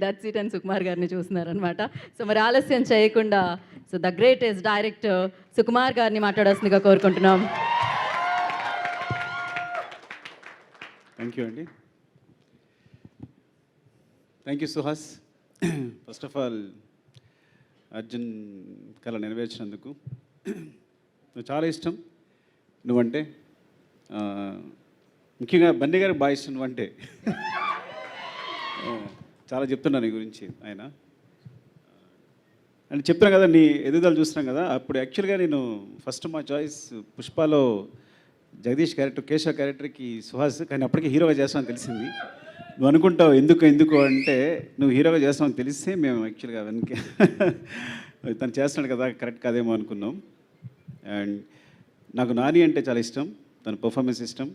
That's it అని సుకుమార్ గారిని చూస్తున్నారనమాట. So మరి ఆలస్యం చేయకుండా so the greatest director Sukumar గారిని మాట్లాడాల్సిందిగా కోరుకుంటున్నాం. థ్యాంక్ యూ అండి. Thank you Suhas. First of all Arjun కళ నెరవేర్చినందుకు నువ్వు చాలా ఇష్టం నువ్వంటే, ముఖ్యంగా బన్నీ గారికి బాగా ఇష్టం నువ్వంటే. చాలా చెప్తున్నాను నీ గురించి ఆయన అని చెప్తున్నాను కదా, నీ ఎదుగుదల చూస్తున్నాం కదా. అప్పుడు యాక్చువల్గా నేను ఫస్ట్ మా చాయిస్ పుష్పలో జగదీష్ క్యారెక్టర్, కేశవ క్యారెక్టర్కి సుహాస్, కానీ అప్పటికి హీరోగా చేస్తామని తెలిసింది. నువ్వు అనుకుంటావు ఎందుకు అంటే నువ్వు హీరోగా చేస్తామని తెలిస్తే మేము యాక్చువల్గా వెనక తను చేస్తున్నాడు కదా కరెక్ట్ కాదేమో అనుకున్నాం. అండ్ నాకు నాని అంటే చాలా ఇష్టం, తన పర్ఫార్మెన్స్ ఇష్టం.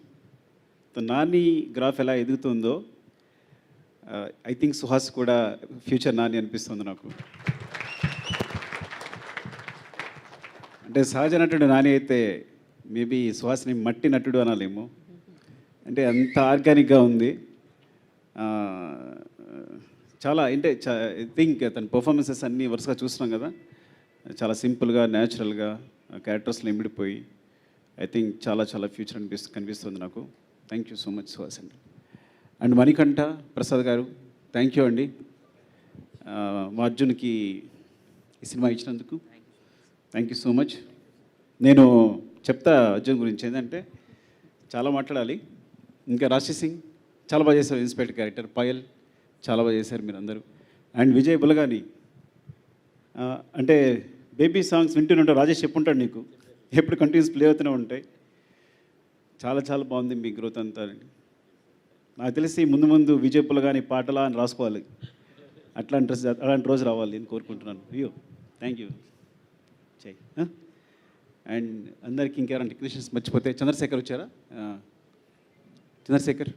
తన నాని గ్రాఫ్ ఎలా ఎదుగుతుందో ఐ థింక్ సుహాస్ కూడా ఫ్యూచర్ నాని అనిపిస్తుంది నాకు. అంటే సహజ నటుడు నాని అయితే మేబీ సుహాస్ని మట్టి నటుడు అనాలేమో, అంటే అంత ఆర్గానిక్గా ఉంది. చాలా అంటే ఐ థింక్ తన పర్ఫార్మెన్సెస్ అన్నీ వరుసగా చూస్తున్నాం కదా, చాలా సింపుల్గా న్యాచురల్గా క్యారెక్టర్స్లో ఇమిడిపోయి ఐ థింక్ చాలా చాలా ఫ్యూచర్ కనిపిస్తుంది నాకు. Thank you so much Suhas అండి. అండ్ మణికంఠ ప్రసాద్ గారు థ్యాంక్ యూ అండి, మా అర్జున్కి ఈ సినిమా ఇచ్చినందుకు థ్యాంక్ యూ సో మచ్. నేను చెప్తా అర్జున్ గురించి ఏంటంటే చాలా మాట్లాడాలి. ఇంకా రాశి సింగ్ చాలా బాగా చేశారు, ఇన్స్పెక్టర్ క్యారెక్టర్. పాయల్ చాలా బాగా చేశారు మీరు అందరూ. అండ్ విజయ్ బులగాని అంటే బేబీ సాంగ్స్ వింటూనే రాజేష్ చెప్పుంటాడు నీకు, ఎప్పుడు కంటిన్యూస్ ప్లే అవుతూనే ఉంటాయి. చాలా చాలా బాగుంది మీ గ్రోత్ అంతా. నాకు తెలిసి ముందు ముందు విజయ్ బులగాని పాటలా అని రాసుకోవాలి, అలాంటి రోజు రావాలి అని కోరుకుంటున్నాను. అయ్యో థ్యాంక్ యూ చెయ్యి. అండ్ అందరికీ ఇంకెవరైనా టెక్నీషియన్స్ మర్చిపోతే చంద్రశేఖర్ వచ్చారా? Chandrashekar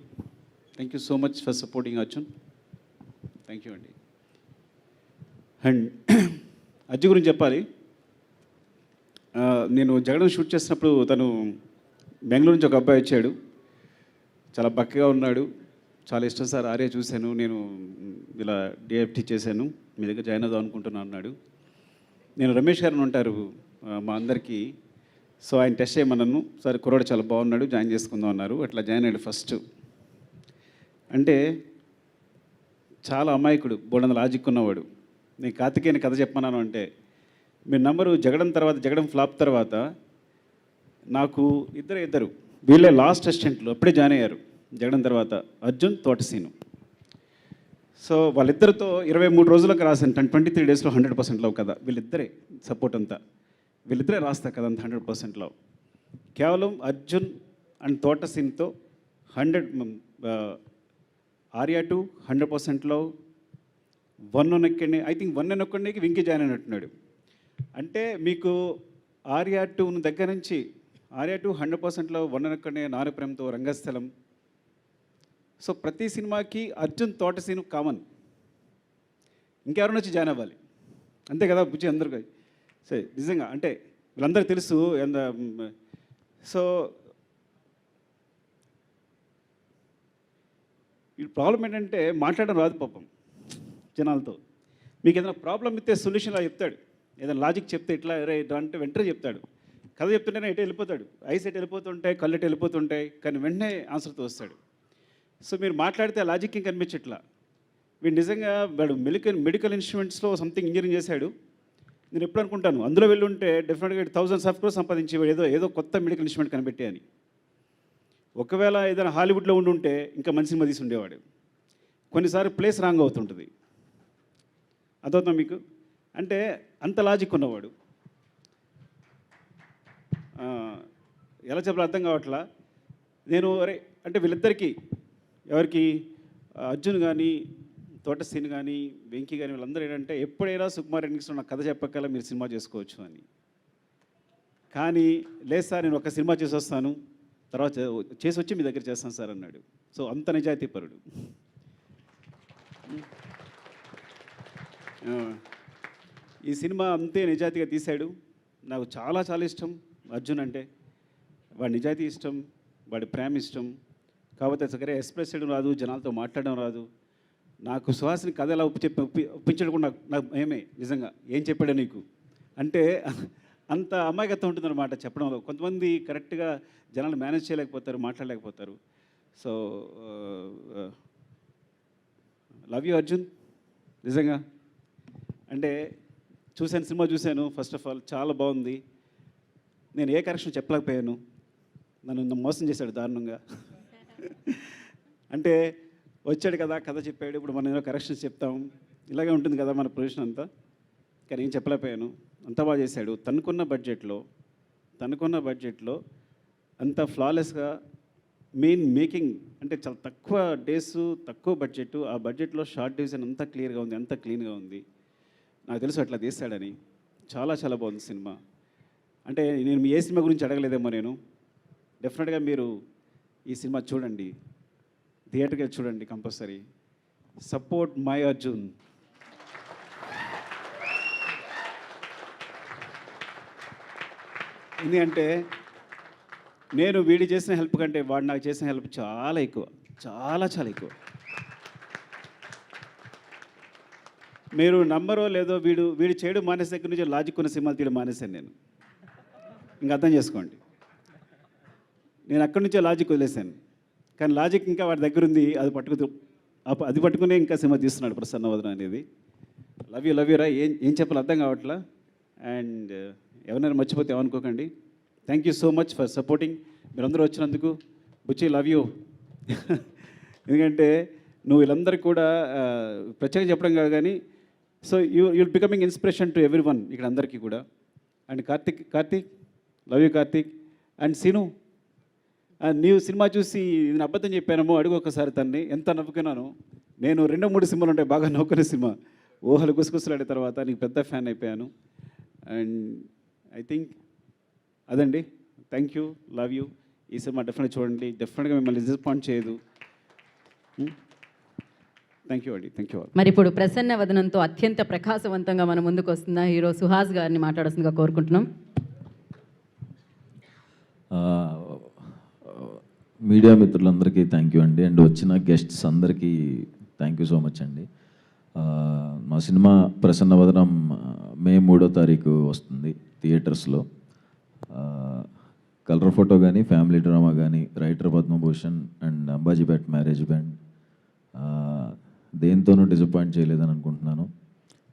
thank you so much for supporting Arjun. Thank you అండి. అండ్ అర్జున్ గురించి చెప్పాలి. నేను జగడం షూట్ చేసినప్పుడు తను బెంగళూరు నుంచి ఒక అబ్బాయి వచ్చాడు, చాలా బక్కగా ఉన్నాడు. చాలా ఇష్టం సార్ ఆర్య చూశాను, నేను ఇలా డిఎఫ్టీ చేశాను, మీ దగ్గర జాయిన్ అవుదాం అనుకుంటున్నాను అన్నాడు. నేను రమేష్ గారిని ఉంటారు మా అందరికీ, సో ఆయన టెస్ట్ చేయమన్నాను. సరే కుర్రాడు చాలా బాగున్నాడు, జాయిన్ చేసుకుందాం అన్నారు. అట్లా జాయిన్ అయ్యాడు ఫస్ట్. అంటే చాలా అమాయకుడు, బోడంత లాజిక్ ఉన్నవాడు. నేను కార్తికేయని కథ చెప్పమన్నాను అంటే మీరు నంబరు జగడం ఫ్లాప్ తర్వాత నాకు ఇద్దరు వీళ్ళే లాస్ట్ అసిస్టెంట్లు అప్పుడే జాయిన్ అయ్యారు జగడం తర్వాత, అర్జున్ తోటసీను. సో వాళ్ళిద్దరితో 23 రోజులకు రాశాను, 23 డేస్లో 100% లవ్ కదా. వీళ్ళిద్దరే సపోర్ట్ అంతా, వీళ్ళిద్దరే రాస్తారు కదా అంత 100% లవ్. కేవలం అర్జున్ అండ్ తోటసీన్తో 100 Arya 2 100% love. 1 I think 1 Venky join అయినట్టున్నాడు. అంటే మీకు ఆర్యా 2 దగ్గర నుంచి ఆర్యా 2 100% లవ్, 1 నారు ప్రేమతో, రంగస్థలం. సో ప్రతి సినిమాకి అర్జున్ తోటసీను కామన్, ఇంకెవరైనా వచ్చి జాయిన్ అవ్వాలి అంతే కదా బుజ్జి అందరికీ. సరే నిజంగా అంటే వీళ్ళందరికీ తెలుసు. సో ఈ ప్రాబ్లం ఏంటంటే మాట్లాడడం రాదు పాపం జనాలతో. మీకు ఏదైనా ప్రాబ్లం ఇస్తే సొల్యూషన్ అలా చెప్తాడు, ఏదైనా లాజిక్ చెప్తే ఇట్లా అంటే వెంటనే చెప్తాడు. కథ చెప్తుంటేనే ఎటు వెళ్ళిపోతాడు, ఐస్ ఎటు వెళ్ళిపోతుంటాయి, కళ్ళు ఎటు వెళ్ళిపోతుంటాయి, కానీ వెంటనే ఆన్సర్తో వస్తాడు. సో మీరు మాట్లాడితే ఆ లాజిక్ ఏం కనిపించట్లా. వీడు నిజంగా వాడు మెడికల్ ఇన్స్ట్రుమెంట్స్లో సంథింగ్ ఇంజనీరింగ్ చేశాడు. నేను ఎప్పుడు అనుకుంటాను అందులో వెళ్ళుంటే డెఫినెట్గా 1000 ఆఫ్ క్రోర్స్ సంపాదించేవాడు, ఏదో కొత్త మెడికల్ ఇన్స్ట్రుమెంట్ కనిపెట్టే అని. ఒకవేళ ఏదైనా హాలీవుడ్లో ఉండుంటే ఇంకా మంచి సినిమా తీసి ఉండేవాడు. కొన్నిసార్లు ప్లేస్ రాంగ్ అవుతుంటుంది, అదవుతాం మీకు. అంటే అంత లాజిక్ ఉన్నవాడు. ఎలా చెప్పాలో అర్థం కావట్లా. నేను అంటే వీళ్ళిద్దరికీ ఎవరికి అర్జున్ కానీ తోటసీన్ కానీ వెంకీ కానీ వీళ్ళందరూ ఏంటంటే ఎప్పుడైనా సుకుమార్ ఎన్నికలో నాకు కథ చెప్పగల మీరు సినిమా చేసుకోవచ్చు అని. కానీ లేదు సార్ నేను ఒక సినిమా చేసి వస్తాను, తర్వాత చేసి వచ్చి మీ దగ్గర చేస్తాను సార్ అన్నాడు. సో అంత నిజాయితీ పరుడు. ఈ సినిమా అంతే నిజాయితీగా తీశాడు. నాకు చాలా చాలా ఇష్టం అర్జున్ అంటే. వాడి నిజాయితీ ఇష్టం, వాడి ప్రేమ ఇష్టం. కాకపోతే సరే ఎక్స్ప్రెస్ చేయడం రాదు, జనాలతో మాట్లాడడం రాదు. నాకు సుహాస్ని కథ ఎలా ఒప్పించడం కూడా నాకు ఏమే నిజంగా ఏం చెప్పాడు నీకు అంటే అంత అమాయకత్వం ఉంటుందన్నమాట చెప్పడంలో. కొంతమంది కరెక్ట్గా జనాలు మేనేజ్ చేయలేకపోతారు, మాట్లాడలేకపోతారు. సో లవ్ యూ అర్జున్, నిజంగా. అంటే సినిమా చూశాను. ఫస్ట్ ఆఫ్ ఆల్ చాలా బాగుంది. నేను ఏ కరెక్షన్ చెప్పలేకపోయాను, నన్ను మోసం చేశాడు దారుణంగా. అంటే వచ్చాడు కదా, కథ చెప్పాడు, ఇప్పుడు మనం ఏదో కరెక్షన్స్ చెప్తాం, ఇలాగే ఉంటుంది కదా మన పొజిషన్ అంతా. కానీ ఏం చెప్పలేకపోయాను, అంత బాగా చేశాడు. తనకున్న బడ్జెట్లో అంత ఫ్లాలెస్గా మేకింగ్ అంటే చాలా తక్కువ డేస్, తక్కువ బడ్జెట్, ఆ బడ్జెట్లో షార్ట్ డివిజన్ అంతా క్లియర్గా ఉంది, అంతా క్లీన్గా ఉంది. నాకు తెలుసు అట్లా తీస్తాడని. చాలా చాలా బాగుంది సినిమా. అంటే నేను ఏ సినిమా గురించి అడగలేదేమో నేను. డెఫినెట్గా మీరు ఈ సినిమా చూడండి, థియేటర్కి వెళ్ళి చూడండి కంపల్సరీ. Support my Arjun. ఎందుకంటే నేను వీడి చేసిన హెల్ప్ కంటే వాడు నాకు చేసిన హెల్ప్ చాలా ఎక్కువ, చాలా చాలా ఎక్కువ. మీరు నమ్మరో లేదో, వీడు చేయడం మానేసే దగ్గర నుంచి లాజిక్ ఉన్న సినిమాలు తీయడం మానేశాను నేను. ఇంకా అర్థం చేసుకోండి. నేను అక్కడి నుంచే లాజిక్ వదిలేశాను. కానీ లాజిక్ ఇంకా వాడి దగ్గర ఉంది, అది పట్టుకునే ఇంకా సినిమా తీస్తున్నాడు ప్రసన్నవదన అనేది. లవ్ యూ రా. ఏం చెప్పాలి అర్థం కావట్లా. అండ్ ఎవరైనా మర్చిపోతే ఏమనుకోకండి. Thank you so much for supporting. మీరందరూ వచ్చినందుకు. Buchi love you. ఎందుకంటే నువ్వు వీళ్ళందరికీ కూడా ప్రత్యేకంగా చెప్పడం కాదు కానీ, so you'll becoming inspiration to everyone ఇక్కడ అందరికీ కూడా. And Karthik love you Karthik. And Seenu, నీవు సినిమా చూసి నేను అబద్ధం చెప్పానేమో అడుగు ఒకసారి తన్ని. ఎంత నవ్వుకున్నాను నేను. 2-3 సినిమాలు ఉంటాయి బాగా నవ్వుకునే సినిమా. ఊహలు గుసగుసలాడే తర్వాత నీకు పెద్ద ఫ్యాన్ అయిపోయాను. అండ్ ఐ థింక్ అదండి. Thank you, love you. ఈ సినిమా డెఫినెట్గా చూడండి, డెఫినెట్గా మిమ్మల్ని డిసప్పాయింట్ చేయదు. థ్యాంక్ యూ అండి, థ్యాంక్ యూ. మరి ఇప్పుడు ప్రసన్న వదనంతో అత్యంత ప్రకాశవంతంగా మన ముందుకు వస్తున్న హీరో సుహాస్ గారిని మాట్లాడాల్సిందిగా కోరుకుంటున్నాం. మీడియా మిత్రులందరికీ థ్యాంక్ యూ అండి. అండ్ వచ్చిన గెస్ట్స్ అందరికీ థ్యాంక్ యూ సో మచ్ అండి. మా సినిమా ప్రసన్నవదనం మే 3వ తారీఖు వస్తుంది థియేటర్స్లో. కలర్ ఫోటో కానీ, ఫ్యామిలీ డ్రామా కానీ, Writer Padmabhushan and Ambajipet Marriage Band దేంతోనూ డిసప్పాయింట్ చేయలేదని అనుకుంటున్నాను.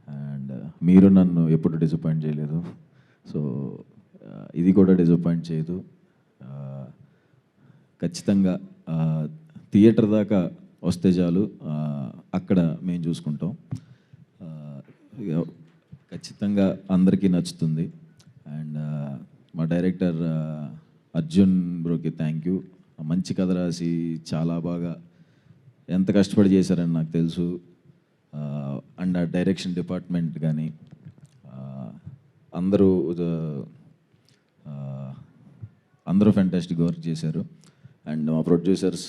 అండ్ మీరు నన్ను ఎప్పుడు డిసప్పాయింట్ చేయలేదు, సో ఇది కూడా డిసప్పాయింట్ చేయదు. ఖచ్చితంగా థియేటర్ దాకా వస్తే చాలు, అక్కడ మేము చూసుకుంటాం. ఖచ్చితంగా అందరికీ నచ్చుతుంది. అండ్ మా డైరెక్టర్ అర్జున్ బ్రోకి థ్యాంక్ యూ. మంచి కథ రాసి చాలా బాగా ఎంత కష్టపడి చేశారని నాకు తెలుసు. అండ్ ఆ డైరెక్షన్ డిపార్ట్మెంట్ కానీ అందరూ ఫ్యాంటాస్టిక్ వర్క్ చేశారు. అండ్ మా producers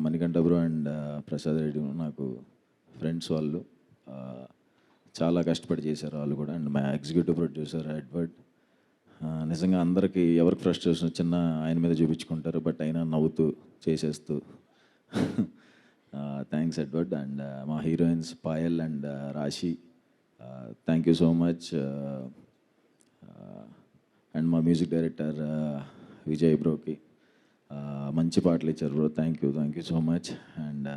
Manikanta bro and Prasad Reddy నాకు ఫ్రెండ్స్, వాళ్ళు చాలా కష్టపడి చేశారు వాళ్ళు కూడా. అండ్ మా ఎగ్జిక్యూటివ్ ప్రొడ్యూసర్ ఎడ్వర్డ్, నిజంగా అందరికీ ఎవరికి ఫ్రస్ట్రేషన్ వచ్చినా ఆయన మీద చూపించుకుంటారు, బట్ అయినా నవ్వుతూ చేసేస్తూ. Thanks Edward. అండ్ మా హీరోయిన్స్ పాయల్ అండ్ రాశి, thank you so much. And మా మ్యూజిక్ డైరెక్టర్ విజయ్ బ్రోకి మంచి పాటలు ఇచ్చారు bro, thank you so much. And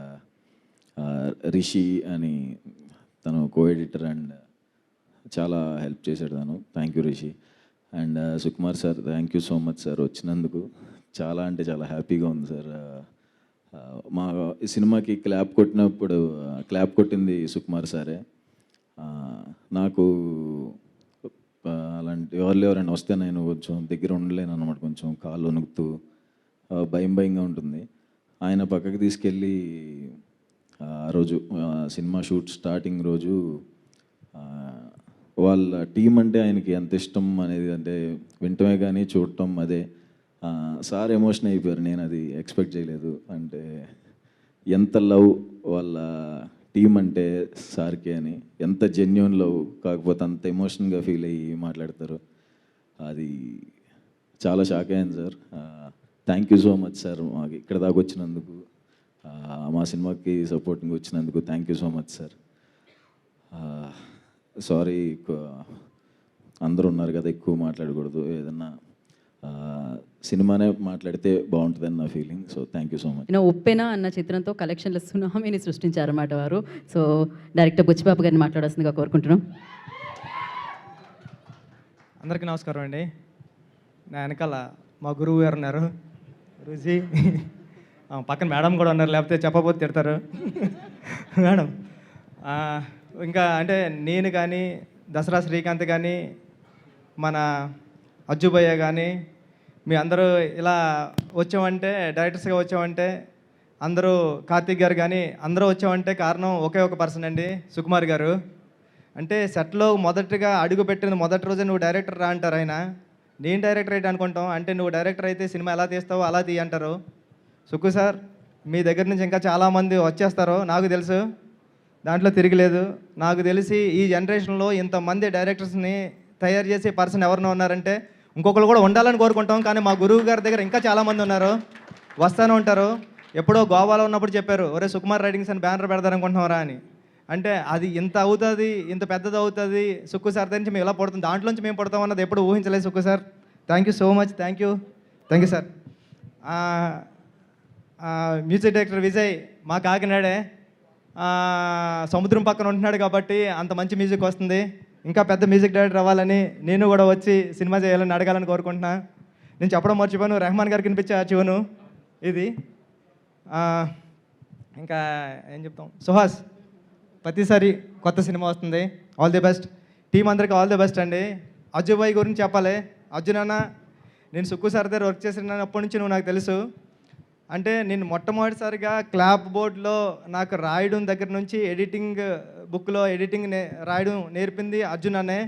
Rishi అని తను కో ఎడిటర్ అండ్ చాలా హెల్ప్ చేశాడు తను, thank you Rishi. And Sukumar sir, thank you so much sir వచ్చినందుకు. చాలా అంటే చాలా హ్యాపీగా ఉంది సార్. మా సినిమాకి క్లాప్ కొట్టింది సుకుమార్ సారే. నాకు అలాంటి ఎవరైనా వస్తే నేను కొంచెం దగ్గర ఉండలేను అనమాట, కొంచెం కాళ్ళు వణుకుతూ భయంగా ఉంటుంది. ఆయన పక్కకి తీసుకెళ్ళి ఆ రోజు సినిమా షూట్ స్టార్టింగ్ రోజు వాళ్ళ టీం అంటే ఆయనకి ఎంత ఇష్టం అనేది, అంటే వింటమే కానీ చూడటం అదే. సార్ ఎమోషన్ అయిపోయారు, నేను అది ఎక్స్పెక్ట్ చేయలేదు. అంటే ఎంత లవ్ వాళ్ళ టీం అంటే సార్కి అని, ఎంత జెన్యూన్ లవ్, కాకపోతే అంత ఎమోషన్గా ఫీల్ అయ్యి మాట్లాడతారు. అది చాలా షాక్ అయ్యాను sir. Thank you so much sir మాకు ఇక్కడ దాకా వచ్చినందుకు. మా సినిమాకి సపోర్టింగ్ వచ్చినందుకు thank you so much sir. Sorry, అందరూ ఉన్నారు కదా, ఎక్కువ మాట్లాడకూడదు, ఏదన్నా సినిమానే మాట్లాడితే బాగుంటుందని నా feeling. So thank you so much. Uppena అన్న చిత్రంతో కలెక్షన్ల సునామీని సృష్టించారన్నమాట వారు. సో డైరెక్టర్ బుచ్చిబాబు గారిని మాట్లాడాల్సిందిగా కోరుకుంటున్నాం. అందరికీ నమస్కారం అండి. నా వెనకాల మా గురువు గారు ఉన్నారు, గురూజీ. పక్కన మేడం కూడా ఉన్నారు, లేకపోతే చెప్పబోతే తిడతారు. మేడం ఇంకా అంటే నేను కానీ, దసరా శ్రీకాంత్ కానీ, మన అజ్జుభయ్య కానీ, మీ అందరూ ఇలా వచ్చామంటే, డైరెక్టర్స్గా వచ్చామంటే, అందరూ కార్తీక్ గారు కానీ అందరూ వచ్చామంటే కారణం ఒకే ఒక పర్సన్ అండి, సుకుమార్ గారు. అంటే సెట్లో మొదటిగా అడుగు పెట్టిన మొదటి రోజే నువ్వు డైరెక్టర్ రా అంటారు ఆయన. నేను డైరెక్టర్ అయితే అనుకుంటాం, అంటే నువ్వు డైరెక్టర్ అయితే సినిమా ఎలా తీస్తావో అలా తీయ అంటారు. సుక్కు సార్, మీ దగ్గర నుంచి ఇంకా చాలామంది వచ్చేస్తారు నాకు తెలుసు, దాంట్లో తిరగలేదు. నాకు తెలిసి ఈ జనరేషన్లో ఇంతమంది డైరెక్టర్స్ని తయారు చేసే పర్సన్ ఎవరినో ఉన్నారంటే ఇంకొకరు కూడా ఉండాలని కోరుకుంటాం. కానీ మా గురువు గారి దగ్గర ఇంకా చాలామంది ఉన్నారు, వస్తూనే ఉంటారు. ఎప్పుడో గోవాలో ఉన్నప్పుడు చెప్పారు, ఒరే సుకుమార్ రైటింగ్స్ అని బ్యానర్ పెడతారనుకుంటున్నారా అని. అంటే అది ఇంత అవుతుంది, ఇంత పెద్దది అవుతుంది, సుక్కు సార్ నుంచి మేము ఇలా పడుతుంది, దాంట్లోంచి మేము పడతాం అన్నది ఎప్పుడు ఊహించలేదు Sukku sir. Thank you so much, thank you sir. Music director Vijay మా కాకినాడే, సముద్రం పక్కన ఉంటున్నాడు కాబట్టి అంత మంచి మ్యూజిక్ వస్తుంది. ఇంకా పెద్ద మ్యూజిక్ డైరెక్టర్ అవ్వాలని, నేను కూడా వచ్చి సినిమా చేయాలని అడగాలని కోరుకుంటున్నా. నేను చెప్పడం మర్చిపోయాను, రెహమాన్ గారికి వినిపించే చివను ఇది. ఇంకా ఏం చెప్తాం, సుహాస్ ప్రతిసారి కొత్త సినిమా వస్తుంది, ఆల్ ది బెస్ట్. టీం అందరికీ ఆల్ ది బెస్ట్ అండి. అజ్జుబాయ్ గురించి చెప్పాలి. అర్జున్ అన్న, నేను సుక్కు సార్ దగ్గర వర్క్ చేసినప్పటి నుంచి నువ్వు నాకు తెలుసు. అంటే నేను మొట్టమొదటిసారిగా క్లాప్ బోర్డ్లో నాకు రాయడం దగ్గర నుంచి ఎడిటింగ్ బుక్లో ఎడిటింగ్ రాయడం నేర్పింది అర్జున్ అనే.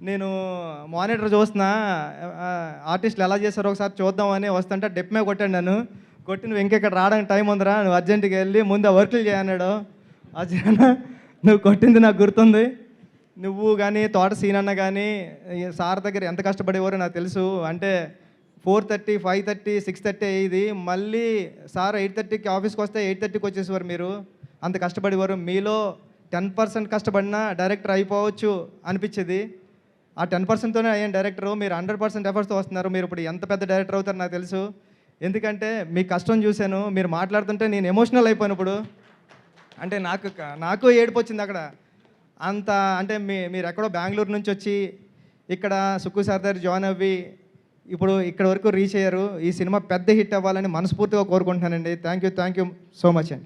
నేను మానిటర్ చూస్తున్నా, ఆర్టిస్టులు ఎలా చేస్తారో ఒకసారి చూద్దామని వస్తుంటే డెప్ మీద కొట్టాడు నన్ను. కొట్టి నువ్వు ఇంకెక్కడ రావడానికి టైం ఉందిరా, నువ్వు అర్జెంటుగా వెళ్ళి ముందు ఆ వర్క్లు చేయన్నాడు. అర్జున్ అన్న, నువ్వు కొట్టింది నాకు గుర్తుంది. నువ్వు కానీ తోట సీన్ అన్న కానీ సార్ దగ్గర ఎంత కష్టపడేవారో నాకు తెలుసు. అంటే 4:30, 5:30, 6:30 అయ్యేది. మళ్ళీ సార్ 8:30కి ఆఫీస్కి వస్తే 8:30కి వచ్చేసేవారు. మీరు అంత కష్టపడేవారు. మీలో 10% కష్టపడినా డైరెక్టర్ అయిపోవచ్చు అనిపించేది. ఆ 10%తోనే అయ్యాను డైరెక్టరు. మీరు 100% ఎఫర్ట్స్తో వస్తున్నారు. మీరు ఇప్పుడు ఎంత పెద్ద డైరెక్టర్ అవుతారో నాకు తెలుసు. ఎందుకంటే మీ కష్టం చూశాను. మీరు మాట్లాడుతుంటే నేను ఎమోషనల్ అయిపోయాను ఇప్పుడు. అంటే నాకు ఏడుపు వచ్చింది అక్కడ. అంత అంటే మీరు ఎక్కడో బెంగళూరు నుంచి వచ్చి ఇక్కడ సుక్కు సార్ దగ్గర జాయిన్ అవ్వి ఇప్పుడు ఇక్కడ వరకు రీచ్ అయ్యారు. ఈ సినిమా పెద్ద హిట్ అవ్వాలని మనస్ఫూర్తిగా కోరుకుంటున్నానండి. థ్యాంక్ యూ సో మచ్ అండి.